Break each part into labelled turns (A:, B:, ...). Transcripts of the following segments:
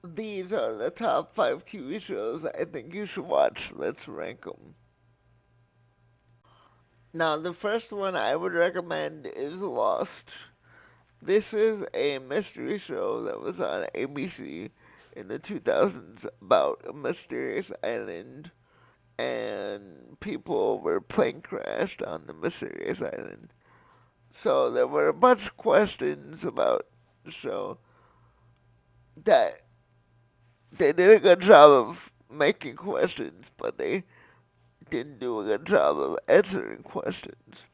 A: these are the top 5 TV shows I think you should watch. Let's rank them. Now, the first one I would recommend is Lost. This is a mystery show that was on ABC in the 2000s about a mysterious island, and people were plane crashed on the mysterious island. So there were a bunch of questions about the show that they did a good job of making questions, but they didn't do a good job of answering questions.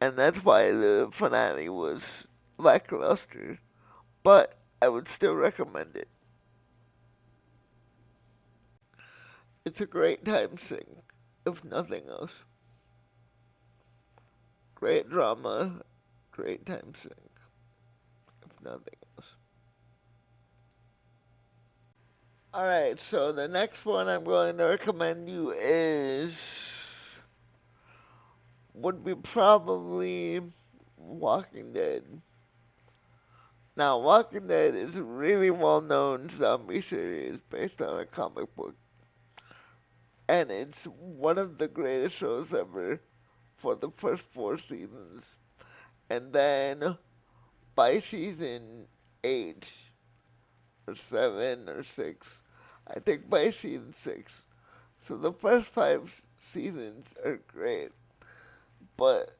A: And that's why the finale was lackluster. But I would still recommend it. It's a great time sink, if nothing else. Great drama, great time sink, if nothing else. Alright, so the next one I'm going to recommend you is would be probably Walking Dead. Now, Walking Dead is a really well known zombie series based on a comic book, and it's one of the greatest shows ever for the first 4 seasons. And then by season 8 or 7 or 6, I think by season 6. So the first 5 seasons are great, but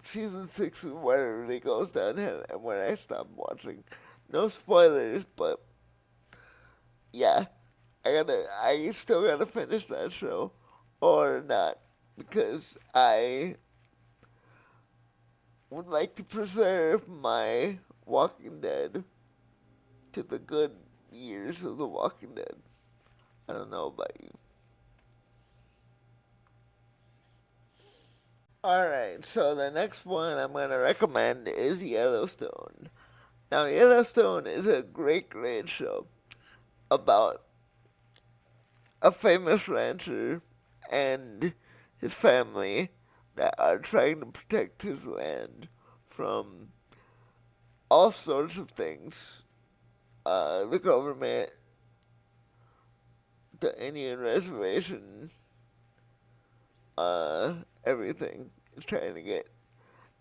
A: season 6 is where it really goes downhill and when I stopped watching. No spoilers, but yeah, I still gotta finish that show or not because I would like to preserve my Walking Dead to the good years of The Walking Dead. I don't know about you. Alright, so the next one I'm going to recommend is Yellowstone. Now, Yellowstone is a great, great show about a famous rancher and his family that are trying to protect his land from all sorts of things. The government, the Indian reservation, everything is trying to get,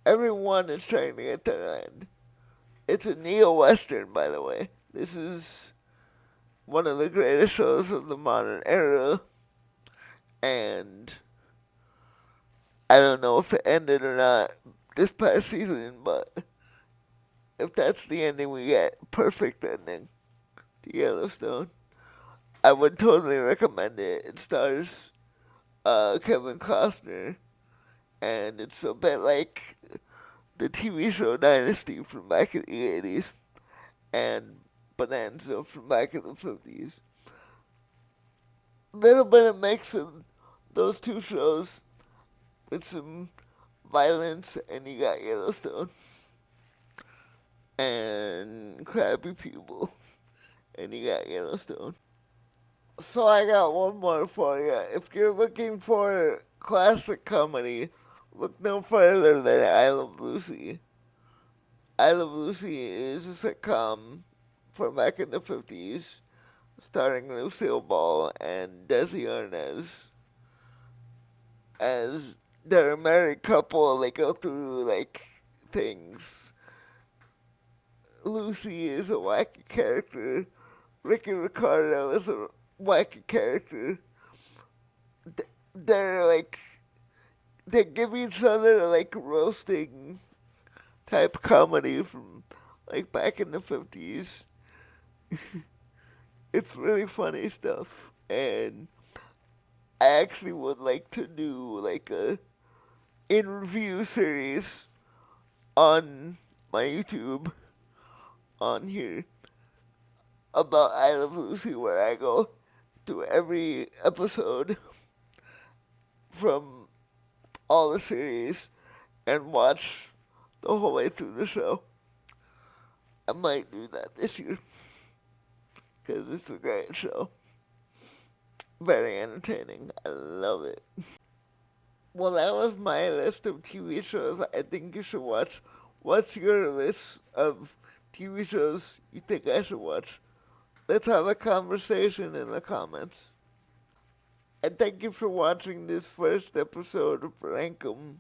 A: everyone is trying to get their land. It's a neo-western, by the way. This is one of the greatest shows of the modern era, and I don't know if it ended or not this past season, but if that's the ending we get, perfect ending to Yellowstone. I would totally recommend it. It stars Kevin Costner, and it's a bit like the TV show Dynasty from back in the 80s and Bonanza from back in the 50s. Little bit of mix of those two shows with some violence, and you got Yellowstone and crappy people, and you got Yellowstone. So I got one more for you. If you're looking for classic comedy, look no further than I Love Lucy. I Love Lucy is a sitcom from back in the 50s, starring Lucille Ball and Desi Arnaz as they're a married couple. They go through like things. Lucy is a wacky character. Ricky Ricardo is a wacky character. They're like they give each other like roasting type comedy from like back in the 50s. It's really funny stuff, and I actually would like to do like a interview series on my YouTube on here about I Love Lucy, where I go through every episode from all the series and watch the whole way through the show. I might do that this year because it's a great show. Very entertaining. I love it. Well, that was my list of TV shows I think you should watch. What's your list of TV shows you think I should watch? Let's have a conversation in the comments. And thank you for watching this first episode of Rankum.